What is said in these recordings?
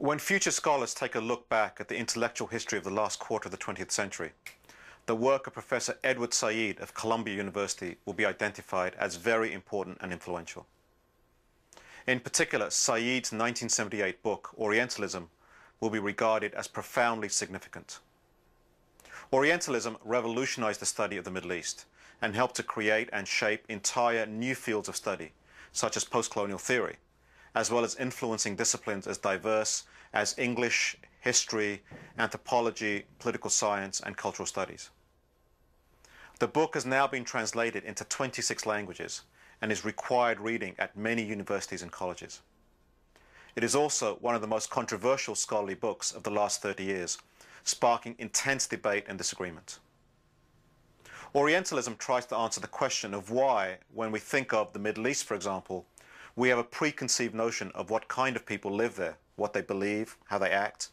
When future scholars take a look back at the intellectual history of the last quarter of the 20th century, the work of Professor Edward Said of Columbia University will be identified as very important and influential. In particular, Said's 1978 book, Orientalism, will be regarded as profoundly significant. Orientalism revolutionized the study of the Middle East and helped to create and shape entire new fields of study, such as postcolonial theory, as well as influencing disciplines as diverse as English, history, anthropology, political science, and cultural studies. The book has now been translated into 26 languages and is required reading at many universities and colleges. It is also one of the most controversial scholarly books of the last 30 years, sparking intense debate and disagreement. Orientalism tries to answer the question of why, when we think of the Middle East, for example, we have a preconceived notion of what kind of people live there, what they believe, how they act,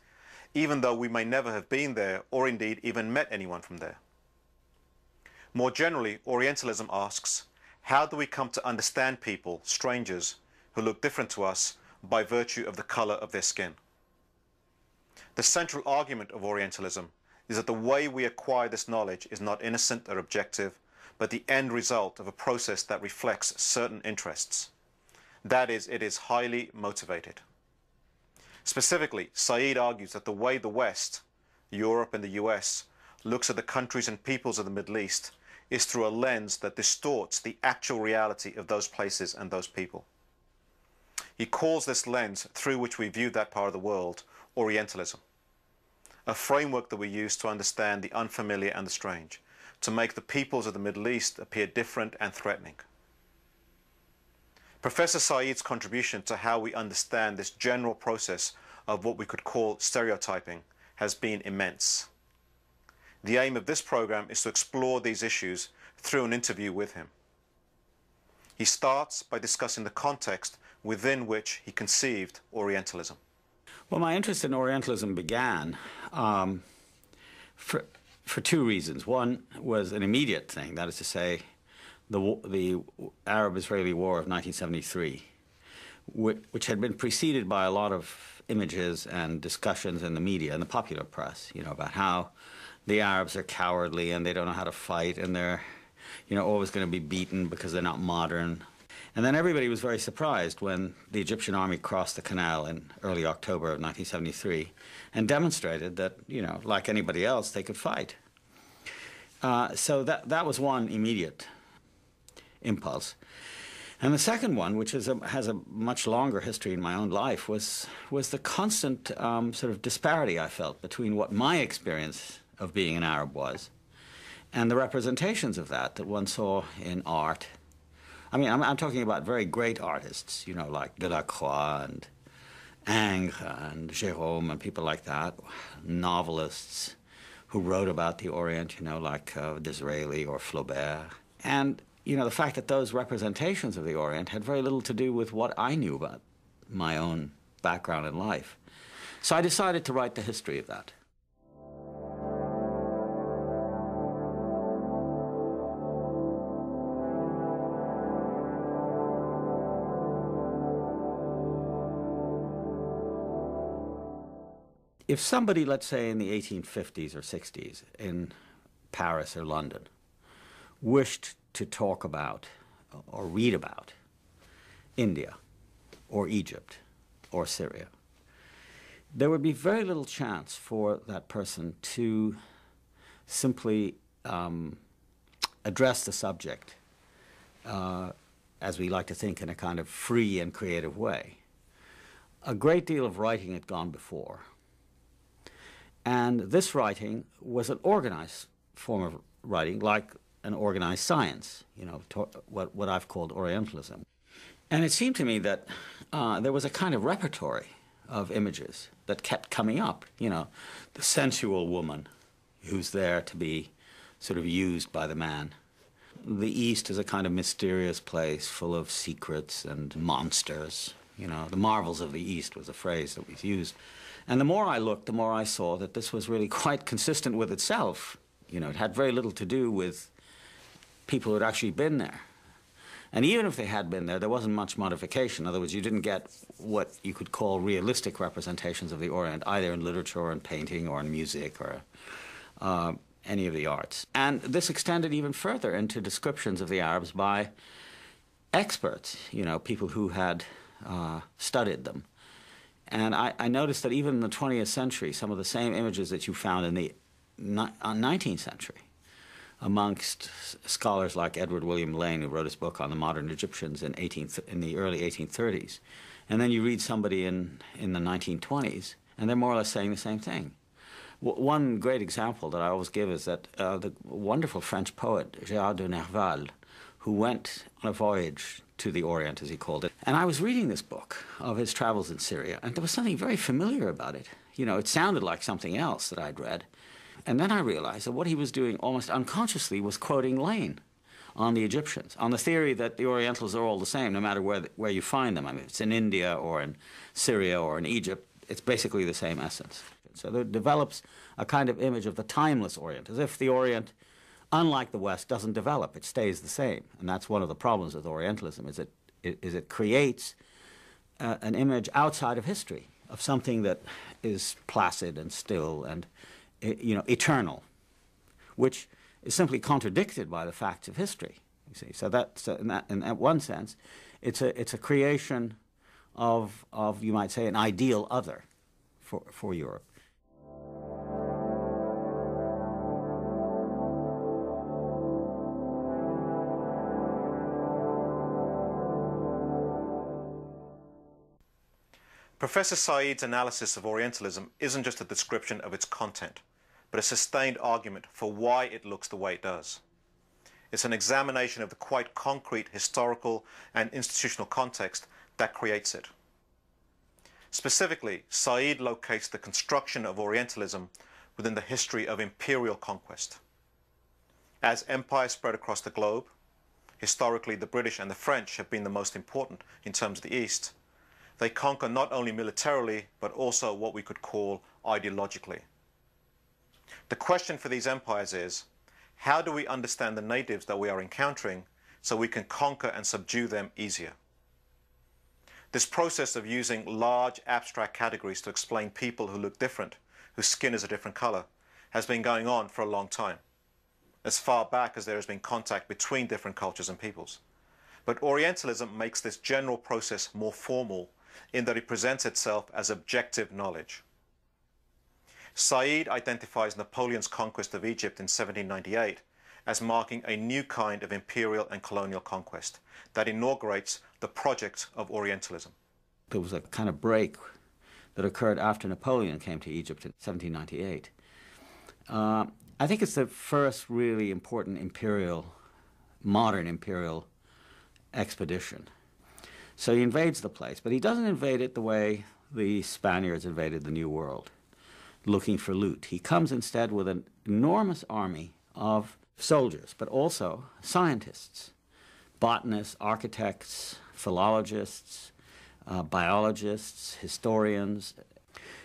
even though we may never have been there or indeed even met anyone from there. More generally, Orientalism asks, how do we come to understand people, strangers, who look different to us by virtue of the color of their skin? The central argument of Orientalism is that the way we acquire this knowledge is not innocent or objective, but the end result of a process that reflects certain interests. That is, it is highly motivated. Specifically, Said argues that the way the West, Europe and the US, looks at the countries and peoples of the Middle East is through a lens that distorts the actual reality of those places and those people. He calls this lens through which we view that part of the world Orientalism, a framework that we use to understand the unfamiliar and the strange, to make the peoples of the Middle East appear different and threatening. Professor Said's contribution to how we understand this general process of what we could call stereotyping has been immense. The aim of this program is to explore these issues through an interview with him. He starts by discussing the context within which he conceived Orientalism. Well, my interest in Orientalism began for two reasons. One was an immediate thing, that is to say, the Arab-Israeli War of 1973, which had been preceded by a lot of images and discussions in the media and the popular press, about how the Arabs are cowardly and they don't know how to fight and they're, always going to be beaten because they're not modern. And then everybody was very surprised when the Egyptian army crossed the canal in early October of 1973 and demonstrated that, like anybody else, they could fight. So that was one immediate impulse. And the second one, which has a much longer history in my own life, was the constant sort of disparity I felt between what my experience of being an Arab was and the representations of that one saw in art. I mean, I'm talking about very great artists, like Delacroix and Ingres and Gérôme and people like that, novelists who wrote about the Orient, like Disraeli or Flaubert. And, the fact that those representations of the Orient had very little to do with what I knew about my own background in life. So I decided to write the history of that. If somebody, let's say in the 1850s or 60s in Paris or London, wished to talk about or read about India or Egypt or Syria, there would be very little chance for that person to simply address the subject, as we like to think, in a kind of free and creative way. A great deal of writing had gone before. And this writing was an organized form of writing, like an organized science, what I've called Orientalism. And it seemed to me that there was a kind of repertory of images that kept coming up, the sensual woman who's there to be sort of used by the man. The East is a kind of mysterious place full of secrets and monsters. The marvels of the East was a phrase that was used. And the more I looked, the more I saw that this was really quite consistent with itself. It had very little to do with people who had actually been there. And even if they had been there wasn't much modification. In other words, you didn't get what you could call realistic representations of the Orient, either in literature or in painting or in music or any of the arts. And this extended even further into descriptions of the Arabs by experts, you know, people who had studied them. And I noticed that even in the 20th century, some of the same images that you found in the 19th century, amongst scholars like Edward William Lane, who wrote his book on the modern Egyptians in the early 1830s. And then you read somebody in the 1920s, and they're more or less saying the same thing. One great example that I always give is that the wonderful French poet Gérard de Nerval, who went on a voyage to the Orient, as he called it. And I was reading this book of his travels in Syria, and there was something very familiar about it. You know, it sounded like something else that I'd read. And then I realized that what he was doing almost unconsciously was quoting Lane on the Egyptians, on the theory that the Orientals are all the same, no matter where you find them. I mean, if it's in India or in Syria or in Egypt, it's basically the same essence. So there develops a kind of image of the timeless Orient, as if the Orient, unlike the West, doesn't develop. It stays the same. And that's one of the problems with Orientalism, is it creates an image outside of history, of something that is placid and still and, you know, eternal, which is simply contradicted by the facts of history. You see, so that's in that one sense, it's a creation of you might say an ideal other for Europe. Professor Said's analysis of Orientalism isn't just a description of its content, but a sustained argument for why it looks the way it does. It's an examination of the quite concrete historical and institutional context that creates it. Specifically, Said locates the construction of Orientalism within the history of imperial conquest. As empires spread across the globe, historically the British and the French have been the most important in terms of the East. They conquer not only militarily, but also what we could call ideologically. The question for these empires is, how do we understand the natives that we are encountering so we can conquer and subdue them easier? This process of using large abstract categories to explain people who look different, whose skin is a different color, has been going on for a long time, as far back as there has been contact between different cultures and peoples. But Orientalism makes this general process more formal in that it presents itself as objective knowledge. Said identifies Napoleon's conquest of Egypt in 1798 as marking a new kind of imperial and colonial conquest that inaugurates the project of Orientalism. There was a kind of break that occurred after Napoleon came to Egypt in 1798. I think it's the first really important modern imperial expedition. So he invades the place, but he doesn't invade it the way the Spaniards invaded the New World, looking for loot. He comes instead with an enormous army of soldiers, but also scientists, botanists, architects, philologists, biologists, historians,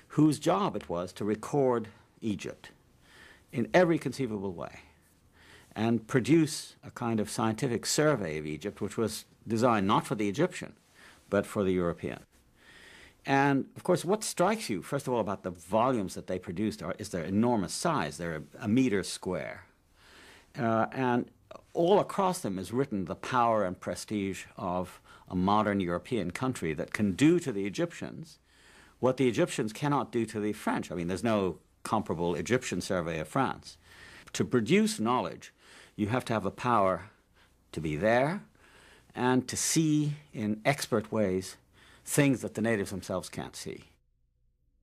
whose job it was to record Egypt in every conceivable way and produce a kind of scientific survey of Egypt, which was designed not for the Egyptian, but for the European. And, of course, what strikes you, first of all, about the volumes that they produced is their enormous size. They're a meter square. And all across them is written the power and prestige of a modern European country that can do to the Egyptians what the Egyptians cannot do to the French. I mean, there's no comparable Egyptian survey of France. To produce knowledge, you have to have the power to be there and to see in expert ways things that the natives themselves can't see.